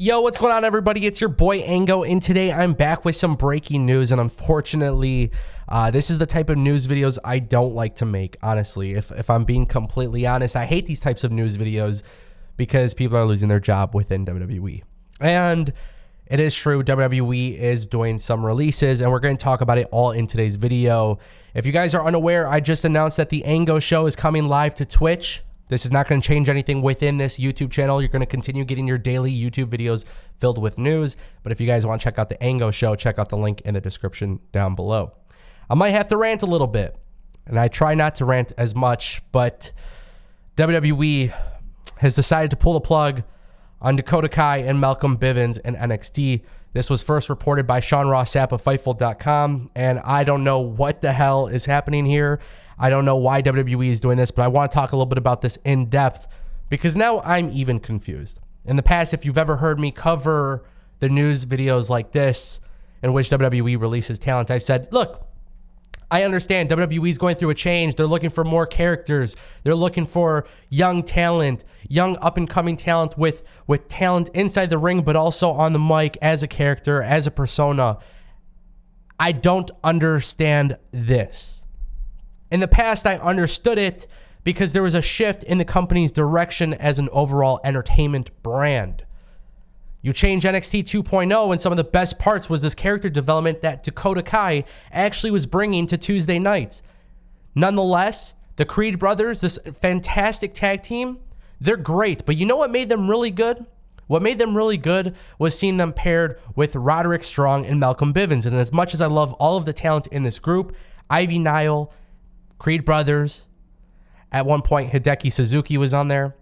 Yo, what's going on, everybody? It's your boy Ango, and today I'm back with some breaking news. And unfortunately, this is the type of news videos I don't like to make. Honestly, if I'm being completely honest, I hate these types of news videos because people are losing their job within WWE. And it is true, WWE is doing some releases, and we're going to talk about it all in today's video. If you guys are unaware, I just announced that the Ango show is coming live to Twitch. This is not going to change anything within this YouTube channel. You're going to continue getting your daily YouTube videos filled with news. But if you guys want to check out the Ango show, check out the link in the description down below. I might have to rant a little bit, and I try not to rant as much, but WWE has decided to pull the plug on Dakota Kai and Malcolm Bivens in NXT. This was first reported by Sean Ross Sapp of Fightful.com, and I don't know what the hell is happening here. I don't know why WWE is doing this, but I want to talk a little bit about this in depth because now I'm even confused. In the past, if you've ever heard me cover the news videos like this in which WWE releases talent, I've said, look, I understand WWE is going through a change. They're looking for more characters. They're looking for young talent, young up-and-coming talent with talent inside the ring, but also on the mic as a character, as a persona. I don't understand this. In the past, I understood it because there was a shift in the company's direction as an overall entertainment brand. You change NXT 2.0, and some of the best parts was this character development that Dakota Kai actually was bringing to Tuesday nights. Nonetheless, the Creed brothers, this fantastic tag team, they're great. But you know what made them really good? What made them really good was seeing them paired with Roderick Strong and Malcolm Bivens. And as much as I love all of the talent in this group, Ivy Nile, Creed brothers, at one point Hideki Suzuki was on there.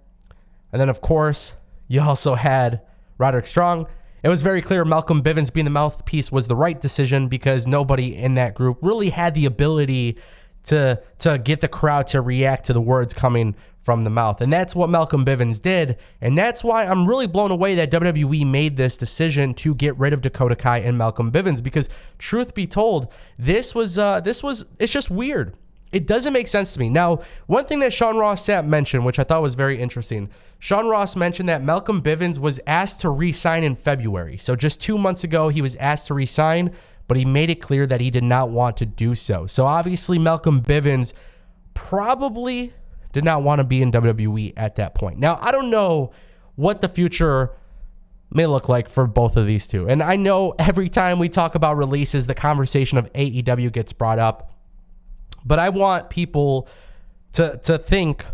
And then, of course, you also had Roderick Strong. It was very clear Malcolm Bivens being the mouthpiece was the right decision because nobody in that group really had the ability to get the crowd to react to the words coming from the mouth. And that's what Malcolm Bivens did. And that's why I'm really blown away that WWE made this decision to get rid of Dakota Kai and Malcolm Bivens because truth be told, it's just weird. It doesn't make sense to me. Now, one thing that Sean Ross Sapp mentioned, which I thought was very interesting, Sean Ross mentioned that Malcolm Bivens was asked to re-sign in February. So just 2 months ago, he was asked to re-sign, but he made it clear that he did not want to do so. So obviously, Malcolm Bivens probably did not want to be in WWE at that point. Now, I don't know what the future may look like for both of these two. And I know every time we talk about releases, the conversation of AEW gets brought up. But I want people to think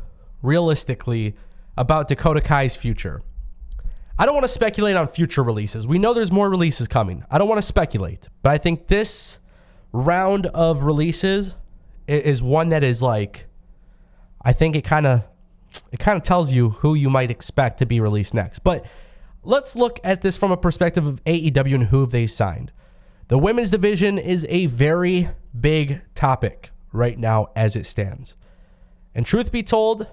realistically about Dakota Kai's future. I don't want to speculate on future releases. We know there's more releases coming. I don't want to speculate. But I think this round of releases is one that is like, I think it kind of tells you who you might expect to be released next. But let's look at this from a perspective of AEW and who they signed. The women's division is a very big topic right now as it stands. And truth be told,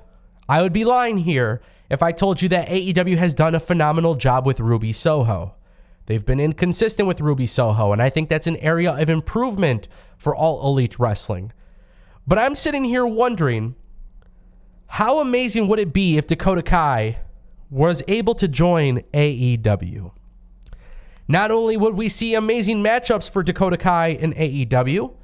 I would be lying here if I told you that AEW has done a phenomenal job with Ruby Soho. They've been inconsistent with Ruby Soho, and I think that's an area of improvement for All Elite Wrestling. But I'm sitting here wondering, how amazing would it be if Dakota Kai was able to join AEW? Not only would we see amazing matchups for Dakota Kai in AEW,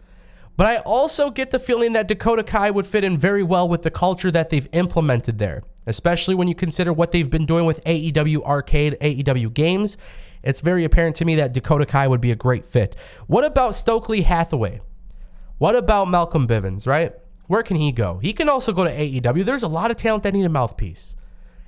but I also get the feeling that Dakota Kai would fit in very well with the culture that they've implemented there, especially when you consider what they've been doing with AEW Arcade, AEW Games. It's very apparent to me that Dakota Kai would be a great fit. What about Stokely Hathaway? What about Malcolm Bivens, right? Where can he go? He can also go to AEW. There's a lot of talent that need a mouthpiece.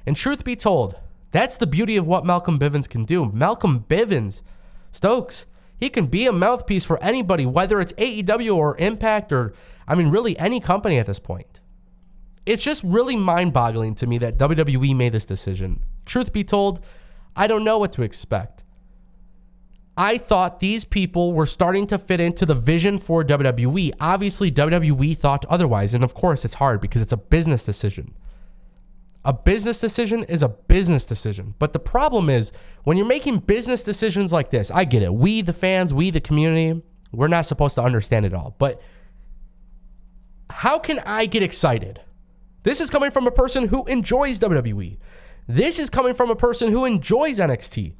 And truth be told, that's the beauty of what Malcolm Bivens can do. Malcolm Bivens, Stokes, he can be a mouthpiece for anybody, whether it's AEW or Impact or, really any company at this point. It's just really mind-boggling to me that WWE made this decision. Truth be told, I don't know what to expect. I thought these people were starting to fit into the vision for WWE. Obviously, WWE thought otherwise, and of course, it's hard because it's a business decision. A business decision is a business decision. But the problem is, when you're making business decisions like this, I get it. We, the fans, we, the community, we're not supposed to understand it all. But how can I get excited? This is coming from a person who enjoys WWE. This is coming from a person who enjoys NXT.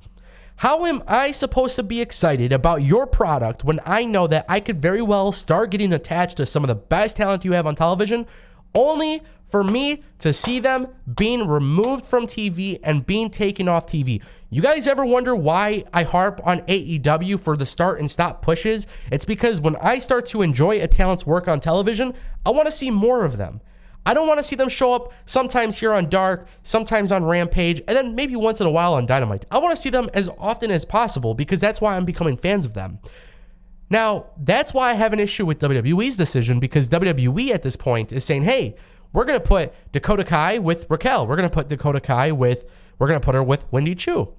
How am I supposed to be excited about your product when I know that I could very well start getting attached to some of the best talent you have on television, only for me to see them being removed from TV and being taken off TV? You guys ever wonder why I harp on AEW for the start and stop pushes? It's because when I start to enjoy a talent's work on television, I want to see more of them. I don't want to see them show up sometimes here on Dark, sometimes on Rampage, and then maybe once in a while on Dynamite. I want to see them as often as possible because that's why I'm becoming fans of them. Now, that's why I have an issue with WWE's decision, because WWE at this point is saying, hey, we're going to put Dakota Kai with Raquel. We're going to put Dakota Kai with, we're going to put her with Wendy Chu.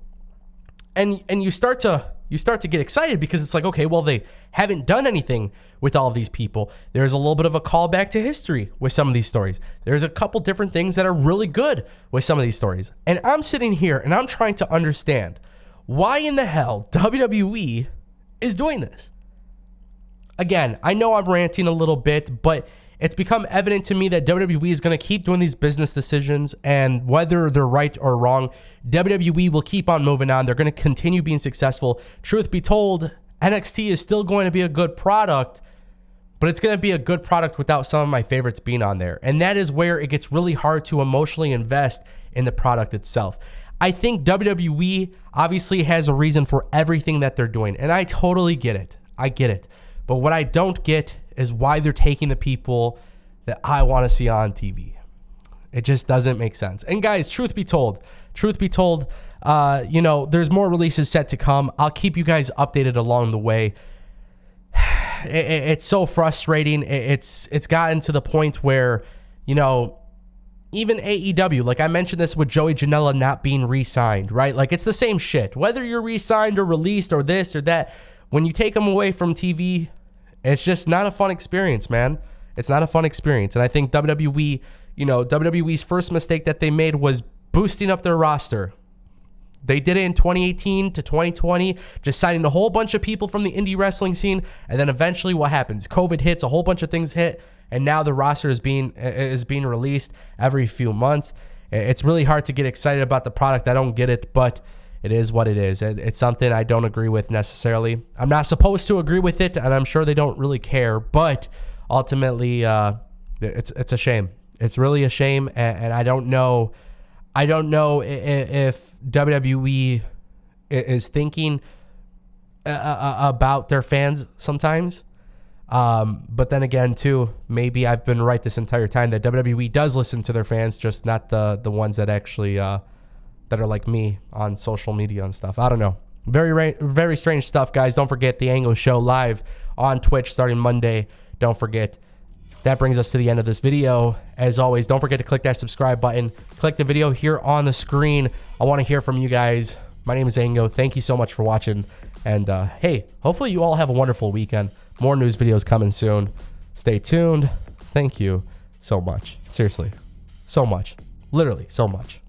And you start to get excited because it's like, okay, well, they haven't done anything with all of these people. There's a little bit of a callback to history with some of these stories. There's a couple different things that are really good with some of these stories. And I'm sitting here and I'm trying to understand why in the hell WWE is doing this. Again, I know I'm ranting a little bit, but it's become evident to me that WWE is going to keep doing these business decisions, and whether they're right or wrong, WWE will keep on moving on. They're going to continue being successful. Truth be told, NXT is still going to be a good product, but it's going to be a good product without some of my favorites being on there. And that is where it gets really hard to emotionally invest in the product itself. I think WWE obviously has a reason for everything that they're doing, and I totally get it. I get it. But what I don't get is why they're taking the people that I want to see on TV. It just doesn't make sense. And guys, truth be told, there's more releases set to come. I'll keep you guys updated along the way. It's so frustrating. It's gotten to the point where, even AEW, like I mentioned this with Joey Janela not being re-signed, right? Like it's the same shit. Whether you're re-signed or released or this or that, when you take them away from TV, it's just not a fun experience, man. It's not a fun experience. And I think WWE's first mistake that they made was boosting up their roster. They did it in 2018 to 2020, just signing a whole bunch of people from the indie wrestling scene. And then eventually what happens? COVID hits, a whole bunch of things hit, and now the roster is being released every few months. It's really hard to get excited about the product. I don't get it, but it is what it is. It's something I don't agree with necessarily. I'm not supposed to agree with it, and I'm sure they don't really care. But ultimately, it's a shame. It's really a shame, and I don't know. I don't know if WWE is thinking about their fans sometimes. But then again, too, maybe I've been right this entire time that WWE does listen to their fans, just not the ones that actually that are like me on social media and stuff. I don't know. Very strange stuff, guys. Don't forget the Ango Show live on Twitch starting Monday. Don't forget. That brings us to the end of this video. As always, don't forget to click that subscribe button. Click the video here on the screen. I want to hear from you guys. My name is Ango. Thank you so much for watching. And hey, hopefully you all have a wonderful weekend. More news videos coming soon. Stay tuned. Thank you so much. Seriously, so much. Literally so much.